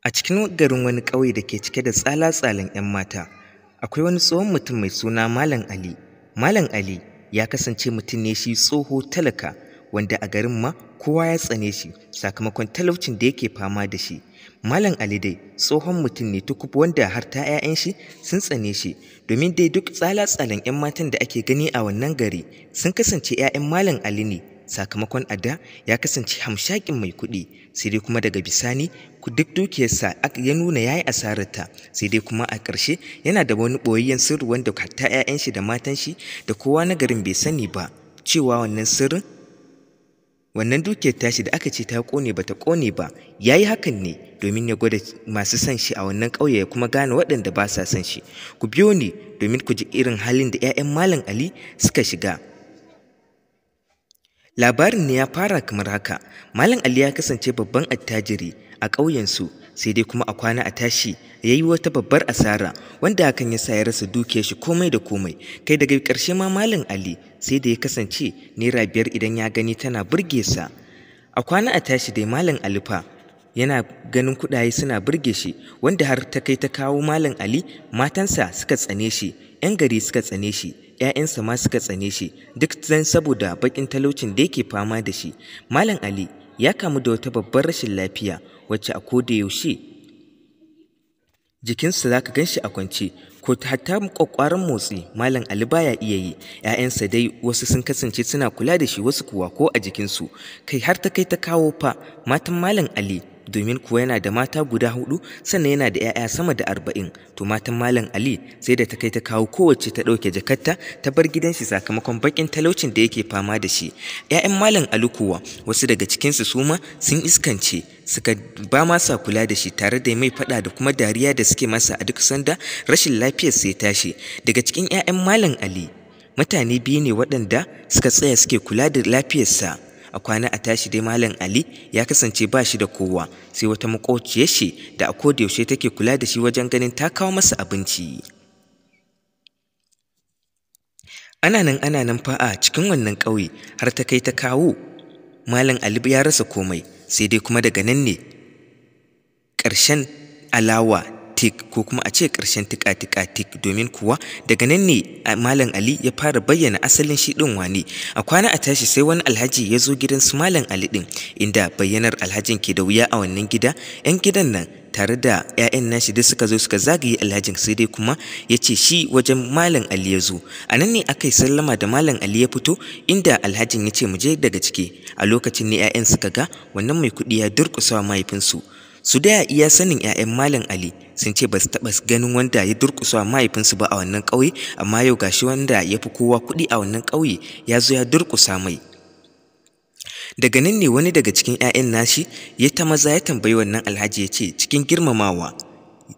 A cikin garin wani ƙauye da ke cike da tsala-tsalan 'yan mata, akwai wani tsohon mutum mai suna Malam Ali. Malam Ali ya kasance mutum ne shi tsoho talaka, wanda a garin ma kowa ya tsane shi sakamakon talaucin da yake fama da shi. Malam Ali dai tsohon mutum ne tukub wanda har ta 'ya'yan shi sun tsane shi, domin dai duk tsala-tsalan 'yan matan da ake gani a wannan gari sun kasance 'ya'yan Malam Ali ne. Sakamakon a da ya kasance hamshakin mai kuɗi, sai dai kuma daga bisani duk dukiyarsa ya nuna ya yi asararta, sai dai kuma a ƙarshe yana da wani ɓoyayyen sirri wanda hatta 'ya'yan shi da matan shi da kowa na garin bai sani ba, cewa wannan sirrin, wannan dukiyar tashi da aka ce ta ƙone ba ta ƙone ba, ya yi hakan ne domin ya gwada masu son shi a wannan ƙauye ya kuma gane waɗanda ba sa son shi. Ku biyo ni domin ku ji irin halin da 'ya'yan Malam Ali suka shiga. Labarin ne ya fara kamar haka. Malam Ali ya kasance babban attajiri a ƙauyensu, sai dai kuma a kwana a tashi ya yi wata babbar asara, wanda hakan ya sa ya rasa dukiyar shi komai da komai. Kai daga ƙarshe ma Malam Ali sai da ya kasance naira 5 idan ya gani tana burge sa. A kwana a tashi dai Malam Ali fa yana ganin kuɗaye suna burge shi, wanda har ta kai ta kawo Malam Ali matansa suka tsane shi, 'yan gari suka tsane shi, 'ya'yansa ma suka tsane shi, duk dan saboda baƙin talaucin da yake fama da shi. Malam Ali ya kamu da wata babbar rashin lafiya wacce a koda yaushe jikinsa za ka gan shi a kwance, ko hatta ƙwaƙƙwaran motsi Malam Ali baya iya yi. 'Ya'yansa dai wasu sun kasance suna kula da shi, wasu kuwa ko a jikinsu. Kai har ta kai ta kawo fa matan Malam Ali, domin kuwa yana da mata guda 4 sannan yana da 'ya'ya sama da 40. To matan Malam Ali sai da ta kai ta kawo kowace ta ɗauke jakarta ta bar gidan shi sakamakon baƙin talaucin da yake fama da shi. 'Ya'yan Malam Ali kuwa wasu daga cikinsu su ma sun iskance, suka ba ma sa kula da shi, tare da mai faɗa da kuma dariya da suke masa a duk sanda rashin lafiyar sai tashi. Daga cikin 'ya'yan Malam Ali mutane 2 ne waɗanda suka tsaya suke kula da lafiyarsa. A kwana a tashi dai Malam Ali ya kasance ba shi da kowa sai wata maƙociyar shi da a koda yaushe take kula da shi wajen ganin ta kawo masa abinci. Ana nan fa a cikin wannan ƙauye har ta kai ta kawo Malam Ali ya rasa komai, sai dai kuma daga nan ne ƙarshen alawa tik, ko kuma a ce ƙarshen tika-tika tik, domin kuwa daga nan ne Malam Ali ya fara bayyana asalin shi ɗin wane. A kwana a tashi sai wani alhaji ya zo gidan su Malam Ali ɗin, inda bayyanar alhajin ke da wuya a wannan gida. 'Yan gidan nan tare da 'ya'yan nashi duk suka zo suka zagaye alhajin, sai dai kuma ya ce shi wajen Malam Ali ya zo. A nan ne aka yi sallama da Malam Ali ya fito, inda alhajin ya ce mu je daga ciki. A lokacin ne 'ya'yan suka ga wannan mai kuɗi ya durƙusa wa mahaifinsu. Su da iya sanin 'ya'yan Malam Ali sun ce ba su taɓa ganin wanda ya durƙusa wa mahaifinsu ba a wannan ƙauye, amma yau gashi wanda ya fi kowa kuɗi a wannan ƙauye ya zo ya durƙusa mai. Daga nan ne wani daga cikin 'ya'yan nashi ya ta maza ya tambayi wannan alhaji ya ce cikin girmamawa,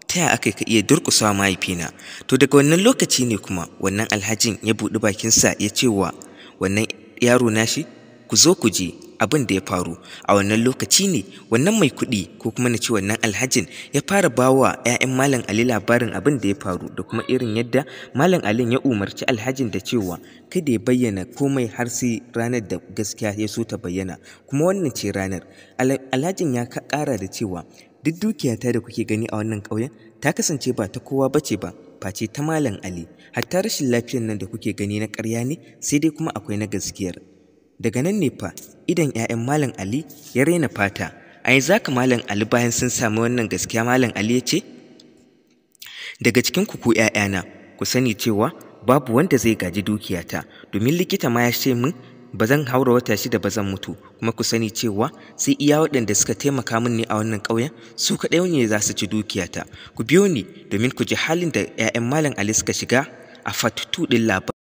ta yaya aka ka iya durƙusa wa mahaifina? To daga wannan lokaci ne kuma wannan alhajin ya buɗi bakinsa ya ce wa wannan yaro nashi, ku zo ku je abin da ya faru. A wannan lokaci ne wannan mai kuɗi, ko kuma na ce wannan alhajin, ya fara ba wa 'ya'yan Malam Ali labarin abin da ya faru, da kuma irin yadda Malam Ali ya umarci alhajin da cewa kada ya bayyana komai har sai ranar da gaskiya ya so ta bayyana, kuma wannan ce ranar. Alhajin ya ƙara da cewa duk dukiyata da kuke gani a wannan ƙauyen ta kasance ba ta kowa bace ba face ta Malam Ali. Hatta rashin lafiyar nan da kuke gani na ƙarya ne, sai dai kuma akwai na gaskiyar. Daga nan ne fa idan 'ya'yan Malam Ali ya raina fata. A yanzu haka Malam Ali bayan sun sami wannan gaskiya, Malam Ali ya ce, daga cikin ku 'ya'yana ku sani cewa babu wanda zai gaji dukiyata, domin likita ma ya ce min ba zan haura wata 6 ba zan mutu. Kuma ku sani cewa sai iya waɗanda suka taimaka min ne a wannan ƙauyen, su kaɗai ne za su ci dukiyata. Ku biyo ni domin ku ji halin da 'ya'yan Malam Ali suka shiga a part 2 ɗin labarin.